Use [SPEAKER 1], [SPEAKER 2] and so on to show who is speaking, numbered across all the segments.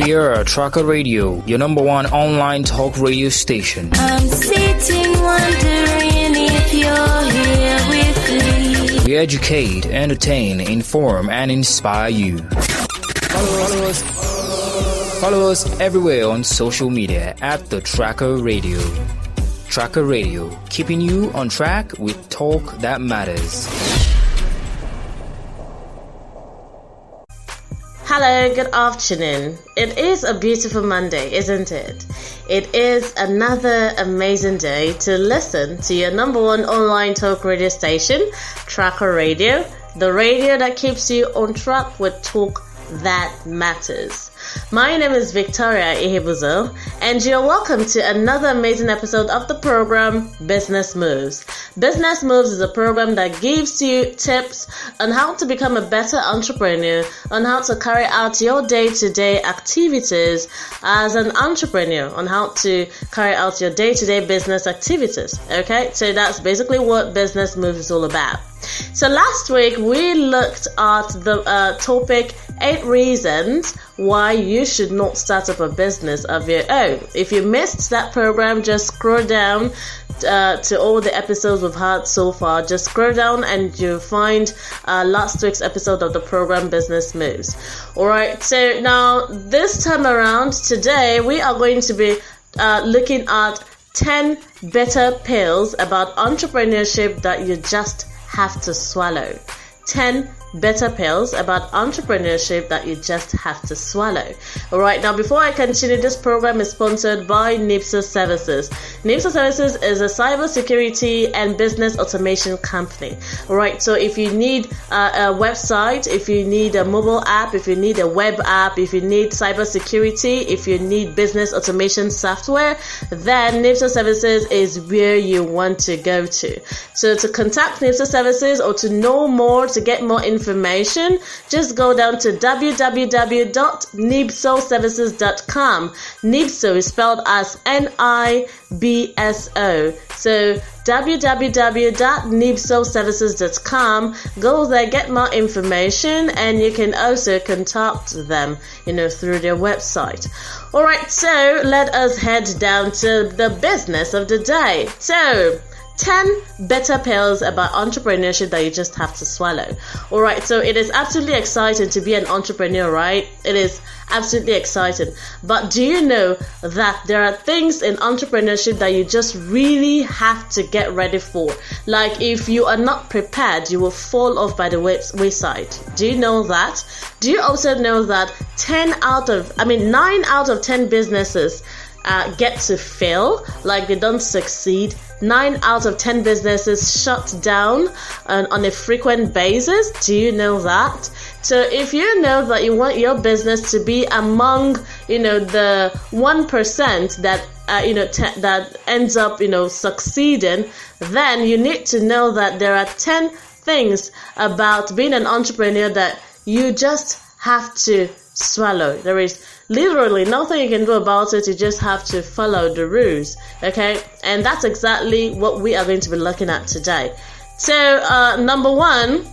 [SPEAKER 1] We are Tracker Radio, your number one online talk radio station.
[SPEAKER 2] I'm sitting wondering if you're here with me.
[SPEAKER 1] We educate, entertain, inform, and inspire you. Follow us everywhere on social media at the Tracker Radio. Tracker Radio, keeping you on track with talk that matters.
[SPEAKER 3] Hello, good afternoon. It is a beautiful Monday, isn't it? It is another amazing day to listen to your number one online talk radio station, Tracker Radio, the radio that keeps you on track with talk that matters. My name is Victoria Ihebuzo, and you're welcome to another amazing episode of the program Business Moves. Business Moves is a program that gives you tips on how to become a better entrepreneur, on how to carry out your day-to-day activities as an entrepreneur, on how to carry out your day-to-day business activities. Okay, so that's basically what Business Moves is all about. So last week we looked at the topic 8 reasons why you should not start up a business of your own. If you missed that program, just scroll down to all the episodes we've had so far. Just scroll down and you'll find last week's episode of the program Business Moves. Alright, so now this time around, today we are going to be looking at 10 better pills about entrepreneurship that you just have to swallow. 10 better pills about entrepreneurship that you just have to swallow. Alright, now before I continue, this program is sponsored by NIPSO Services. NIPSO Services is a cybersecurity and business automation company. Alright, so if you need a website, if you need a mobile app, if you need a web app, if you need cybersecurity, if you need business automation software, then NIPSO Services is where you want to go to. So to contact NIPSO Services or to know more, to get more information, just go down to www.nibsoservices.com. Nibso is spelled as NIBSO. So www.nibsoservices.com. Go there, get more information, and you can also contact them, through their website. Alright, so let us head down to the business of the day. So 10 better pills about entrepreneurship that you just have to swallow. Alright, so it is absolutely exciting to be an entrepreneur, right? It is absolutely exciting. But do you know that there are things in entrepreneurship that you just really have to get ready for? Like, if you are not prepared, you will fall off by the wayside. Do you know that? Do you also know that 9 out of 10 businesses get to fail, like they don't succeed? 9 out of 10 businesses shut down on a frequent basis. Do you know that? So if you know that you want your business to be among, the 1% that that ends up, succeeding, then you need to know that there are 10 things about being an entrepreneur that you just have to swallow. There is literally nothing you can do about it. You just have to follow the rules. Okay, and that's exactly what we are going to be looking at today. So number one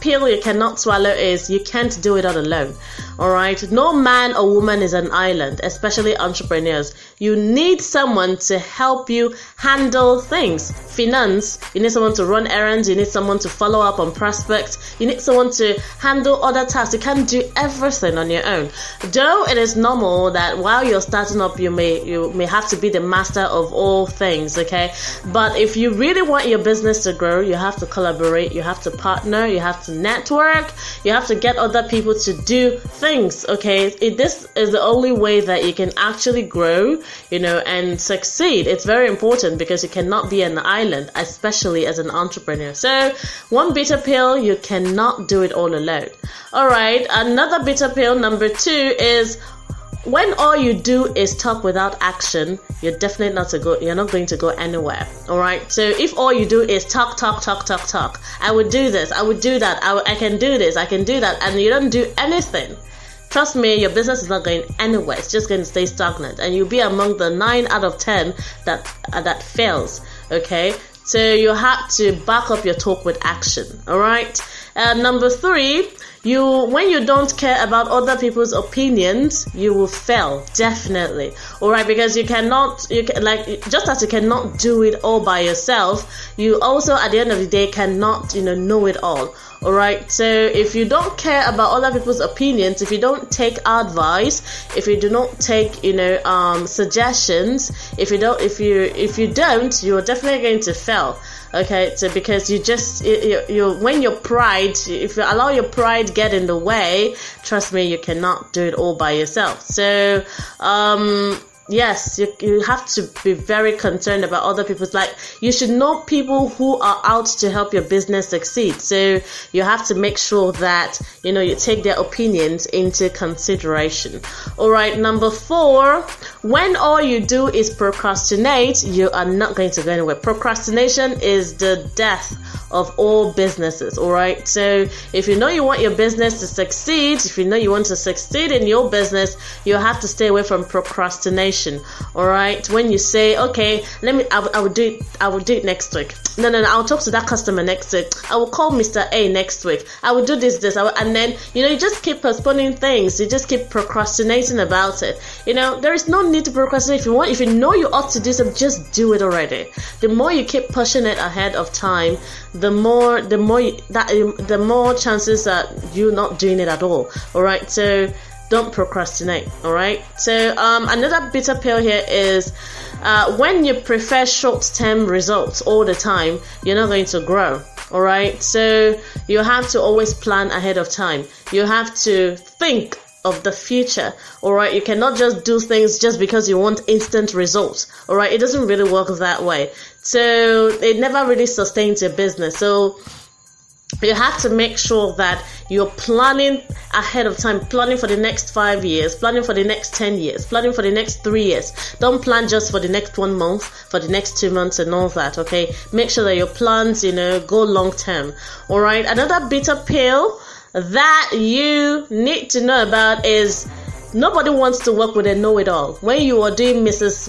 [SPEAKER 3] pill you cannot swallow is you can't do it all alone. Alright, no man or woman is an island, especially entrepreneurs. You need someone to help you handle things. Finance, you need someone to run errands, you need someone to follow up on prospects, you need someone to handle other tasks. You can't do everything on your own. Though it is normal that while you're starting up, you may have to be the master of all things, okay? But if you really want your business to grow, you have to collaborate, you have to partner, you have to network, you have to get other people to do things, okay? This is the only way that you can actually grow, and succeed. It's very important because you cannot be an island, especially as an entrepreneur. So one bitter pill, you cannot do it all alone. Alright, another bitter pill, number 2, is when all you do is talk without action, you're definitely not going to go anywhere. Alright, so if all you do is talk, I would do this, I would do that, I can do this, I can do that, and you don't do anything, trust me, your business is not going anywhere. It's just going to stay stagnant, and you'll be among the 9 out of 10 that fails. Okay, so you have to back up your talk with action. All right. Number 3, when you don't care about other people's opinions, you will fail, definitely. All right, because just as you cannot do it all by yourself, you also at the end of the day cannot know it all. All right, so if you don't care about other people's opinions, if you don't take advice, if you do not take suggestions, if you don't, you're definitely going to fail. Okay, so because when your pride, if you allow your pride get in the way, trust me, you cannot do it all by yourself. So yes, you have to be very concerned about other people's, you should know people who are out to help your business succeed. So you have to make sure that you take their opinions into consideration. All right, number 4, when all you do is procrastinate, you are not going to go anywhere. Procrastination is the death of all businesses. All right, so if you know you want your business to succeed, if you know you want to succeed in your business, you have to stay away from procrastination. All right, when you say, okay, I will do it next week. No, I'll talk to that customer next week. I will call Mr. A next week. I will do this, and then you just keep postponing things. You just keep procrastinating about it. There is no need to procrastinate. If you know you ought to do something, just do it already. The more you keep pushing it ahead of time, the more chances that you're not doing it at all. All right, so don't procrastinate. All right, so another bitter pill here is when you prefer short-term results all the time, you're not going to grow. All right, so you have to always plan ahead of time. You have to think of the future. All right, you cannot just do things just because you want instant results. All right, it doesn't really work that way. So it never really sustains your business. So you have to make sure that you're planning ahead of time, planning for the next 5 years, planning for the next 10 years, planning for the next 3 years. Don't plan just for the next 1 month, for the next 2 months and all that, okay? Make sure that your plans, go long term. All right, another bitter pill that you need to know about is nobody wants to work with a know-it-all. When you are Mrs.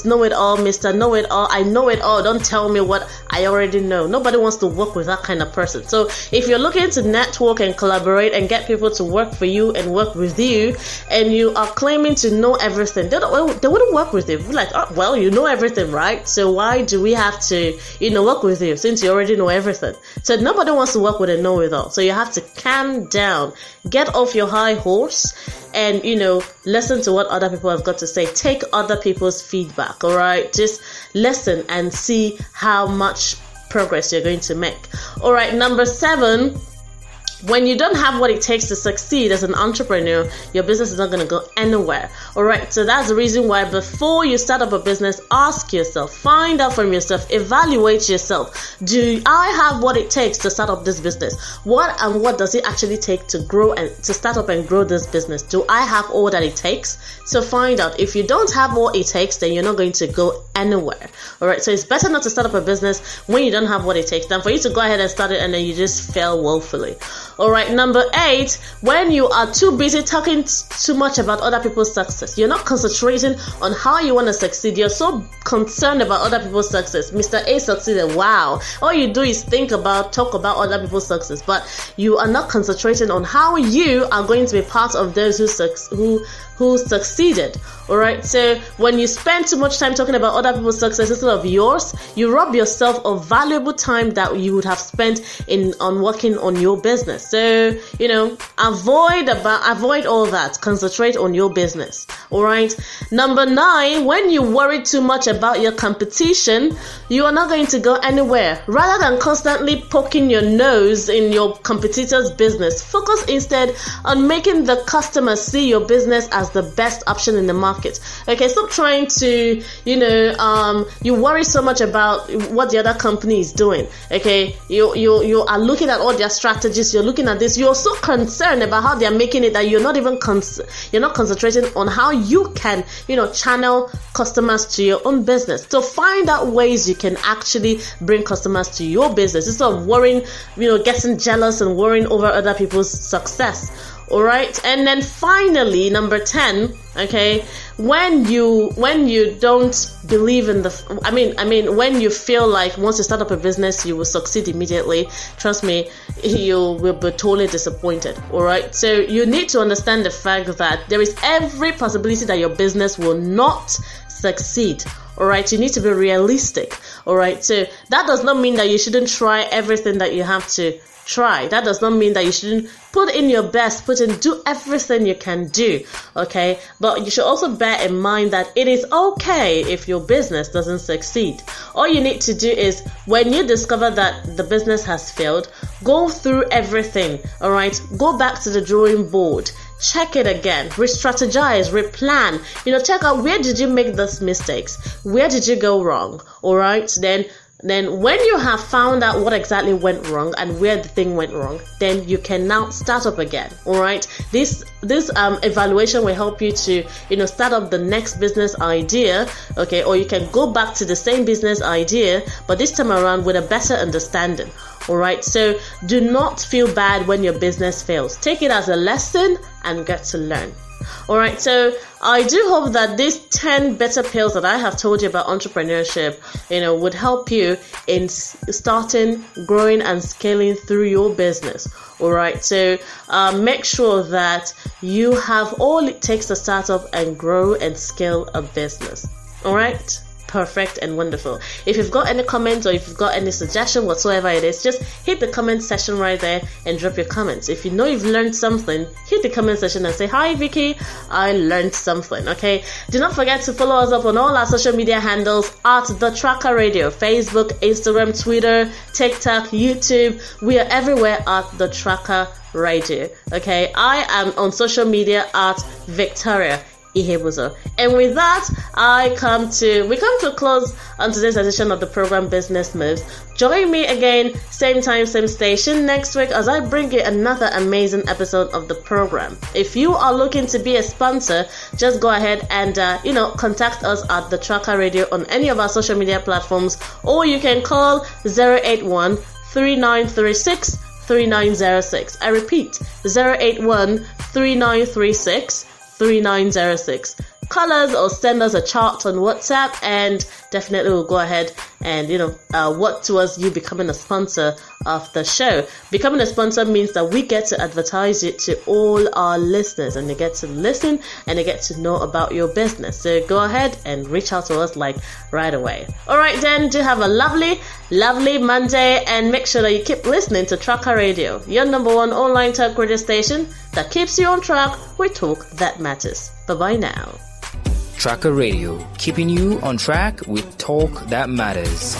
[SPEAKER 3] Know-it-all, Mr. Know-it-all, I know it all, don't tell me what I already know. Nobody wants to work with that kind of person. So if you're looking to network and collaborate and get people to work for you and work with you, and you are claiming to know everything, they wouldn't work with you. You're like, oh, well, you know everything, right? So why do we have to, work with you since you already know everything? So nobody wants to work with a know-it-all. So you have to calm down, get off your high horse, and listen to what other people have got to say. Take other people's feedback. All right, just listen and see how much progress you're going to make. All right, number 7, when you don't have what it takes to succeed as an entrepreneur, your business is not going to go anywhere. All right, so that's the reason why before you start up a business, ask yourself, find out from yourself, evaluate yourself. Do I have what it takes to start up this business? What does it actually take to grow and to start up and grow this business? Do I have all that it takes? So find out. If you don't have what it takes, then you're not going to go anywhere. All right, so it's better not to start up a business when you don't have what it takes than for you to go ahead and start it and then you just fail woefully. All right, number 8, when you are too busy talking too much about other people's success, you're not concentrating on how you want to succeed. You're so concerned about other people's success. Mr. A succeeded. Wow. All you do is talk about other people's success, but you are not concentrating on how you are going to be part of those who succeeded. All right, so when you spend too much time talking about other people's success instead of yours, you rob yourself of valuable time that you would have spent on working on your business. So avoid all that. Concentrate on your business. All right, number 9, when you worry too much about your competition, you are not going to go anywhere. Rather than constantly poking your nose in your competitor's business, focus instead on making the customer see your business as the best option in the market. Okay, stop trying to, you worry so much about what the other company is doing. Okay, you are looking at all their strategies. You're looking at this. You're so concerned about how they're making it that you're not even you're not concentrating on how you can, channel customers to your own business. So find out ways you can actually bring customers to your business instead of worrying, getting jealous and worrying over other people's success. All right. And then finally, number 10, okay, when you don't believe in when you feel like once you start up a business you will succeed immediately, trust me, you will be totally disappointed. All right. So you need to understand the fact that there is every possibility that your business will not succeed. All right, you need to be realistic. All right, so that does not mean that you shouldn't try everything that you have to try. That does not mean that you shouldn't put in your best, do everything you can do. Okay, but you should also bear in mind that it is okay if your business doesn't succeed. All you need to do is, when you discover that the business has failed, go through everything. All right, go back to the drawing board. Check it again, re-strategize, replan, check out where did you make those mistakes, where did you go wrong. All right, then when you have found out what exactly went wrong and where the thing went wrong, then you can now start up again. All right, this evaluation will help you to start up the next business idea. Okay, or you can go back to the same business idea, but this time around with a better understanding. All right, so do not feel bad when your business fails. Take it as a lesson and get to learn. All right, so I do hope that these 10 better pills that I have told you about entrepreneurship, would help you in starting, growing, and scaling through your business. All right, so make sure that you have all it takes to start up and grow and scale a business. All right. Perfect and wonderful. If you've got any comments or if you've got any suggestion whatsoever it is, just hit the comment section right there and drop your comments. If you know you've learned something, hit the comment section and say, hi Vicky, I learned something. Okay, do not forget to follow us up on all our social media handles at The Tracker Radio: Facebook, Instagram, Twitter, TikTok, YouTube. We are everywhere at The Tracker Radio. Okay, I am on social media at Victoria Ihebuzo. And with that, we come to a close on today's edition of the program Business Moves. Join me again, same time, same station next week as I bring you another amazing episode of the program. If you are looking to be a sponsor, just go ahead and contact us at The Tracker Radio on any of our social media platforms, or you can call 081 3936 3906. I repeat, 081 3936 3906. Call us or send us a chat on WhatsApp, and definitely we'll go ahead and work towards you becoming a sponsor of the show. Becoming a sponsor means that we get to advertise it to all our listeners, and they get to listen and they get to know about your business. So go ahead and reach out to us right away. All right, then, do have a lovely Monday, and make sure that you keep listening to Tracker Radio, your number one online talk radio station that keeps you on track with talk that matters. Bye-bye now.
[SPEAKER 1] Tracker Radio, keeping you on track with talk that matters.